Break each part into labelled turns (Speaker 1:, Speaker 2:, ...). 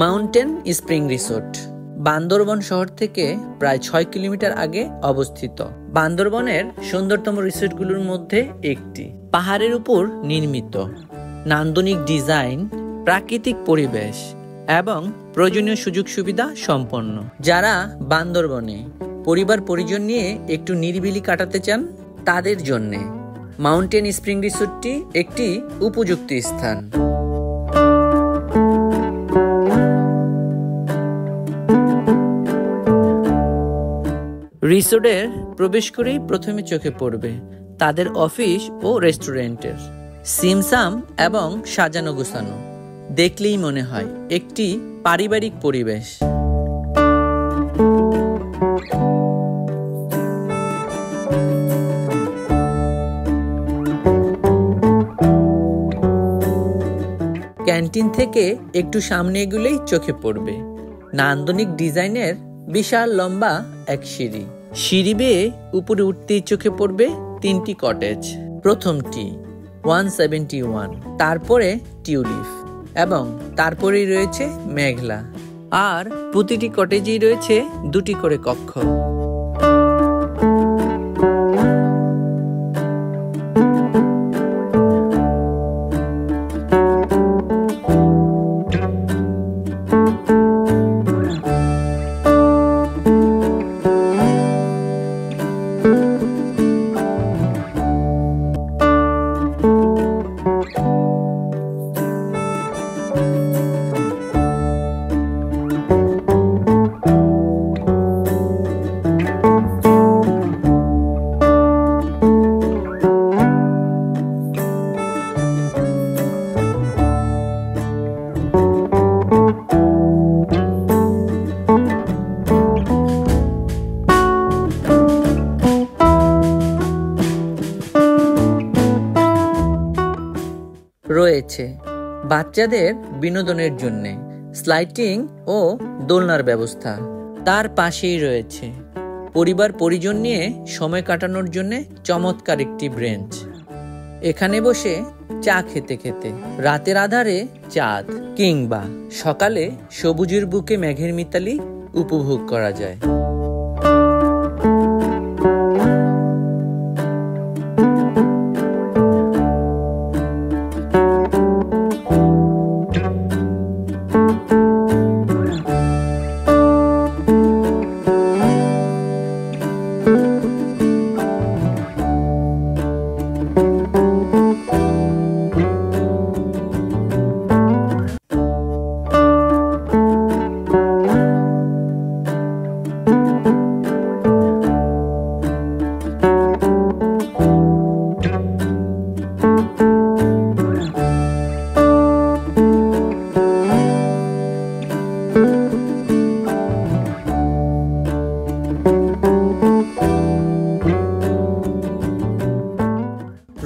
Speaker 1: Mountain spring resort Bandarban শহর থেকে প্রায় 6 কিলোমিটার আগে অবস্থিত। বান্দরবনের সুন্দরতম রিসোর্টগুলোর মধ্যে একটি। পাহাড়ের উপর নির্মিত, নান্দনিক ডিজাইন, প্রাকৃতিক পরিবেশ এবং প্রয়োজনীয় সুযোগ সুবিধা সম্পন্ন। যারা বান্দরবনে পরিবার পরিজন নিয়ে একটু নিরিবিলি কাটাতে চান তাদের জন্যে মাউন্টেন স্প্রিং রিসোর্টটি একটি উপযুক্ত স্থান। রিসোর্টের প্রবেশ করেই প্রথমে চোখে পড়বে তাদের অফিস ও রেস্টুরেন্টের সিমসাম এবং সাজানো গোছানো। দেখলেই মনে হয় একটি পারিবারিক পরিবেশ। ক্যান্টিন থেকে একটু সামনে এগুলেই চোখে পড়বে নান্দনিক ডিজাইনের বিশাল লম্বা এক সিঁড়ি। সিঁড়ি বেয়ে উপরে উঠতেই চোখে পড়বে 3টি কটেজ। প্রথমটি 171, তারপরে টিউলিপ এবং তারপরেই রয়েছে মেঘলা। আর প্রতিটি কটেজেই রয়েছে 2টি করে কক্ষ। রয়েছে বাচ্চাদের বিনোদনের জন্য স্লাইডিং ও দোলনার ব্যবস্থা। তার পাশেই রয়েছে পরিবার পরিজন নিয়ে সময় কাটানোর জন্য চমৎকার একটি ব্রেঞ্চ। এখানে বসে চা খেতে খেতে রাতের আধারে চাঁদ কিংবা সকালে সবুজের বুকে মেঘের মিতালি উপভোগ করা যায়।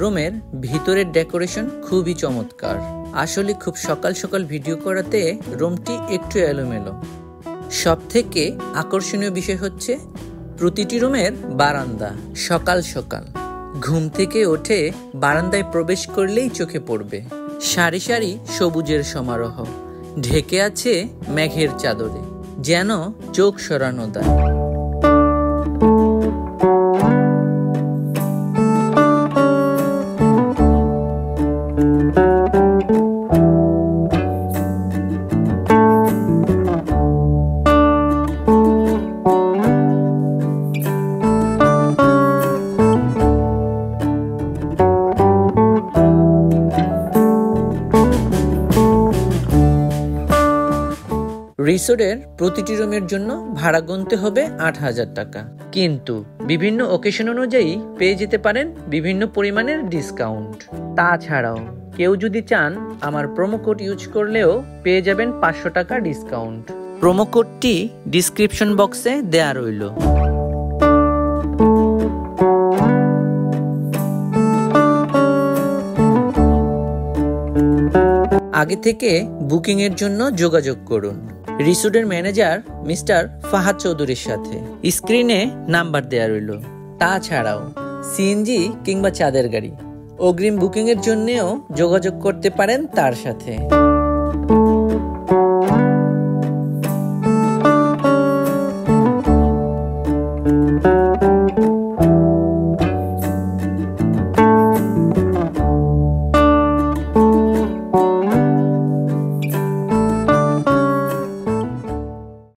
Speaker 1: রুমের ভিতরের ডেকোরেশন খুবই চমৎকার। আসলে খুব সকাল সকাল ভিডিও করাতে রুমটি একটু এলোমেলো। সব থেকে আকর্ষণীয় বিষয় হচ্ছে প্রতিটি রুমের বারান্দা। সকাল সকাল ঘুম থেকে উঠে বারান্দায় প্রবেশ করলেই চোখে পড়বে সারি সারি সবুজের সমারোহ, ঢেকে আছে মেঘের চাদরে, যেন চোখ সরানো দেয়। রিসোর্টের প্রতিটি রুমের জন্য ভাড়া গুনতে হবে 8,000 টাকা, কিন্তু বিভিন্ন অকেশন অনুযায়ী পেয়ে যেতে পারেন বিভিন্ন পরিমাণের ডিসকাউন্ট। তাছাড়াও কেউ যদি চান আমার প্রোমো কোড ইউজ করলেও পেয়ে যাবেন 500 টাকা ডিসকাউন্ট। প্রোমো কোডটি ডিসক্রিপশন বক্সে দেয়া রইল। আগে থেকে বুকিং এর জন্য যোগাযোগ করুন রিসোর্টের ম্যানেজার মিস্টার ফাহাদ চৌধুরীর সাথে। স্ক্রিনে নাম্বার দেয়া রইল। তাছাড়াও সিএনজি কিংবা চাঁদের গাড়ি অগ্রিম বুকিং এর জন্যও যোগাযোগ করতে পারেন তার সাথে।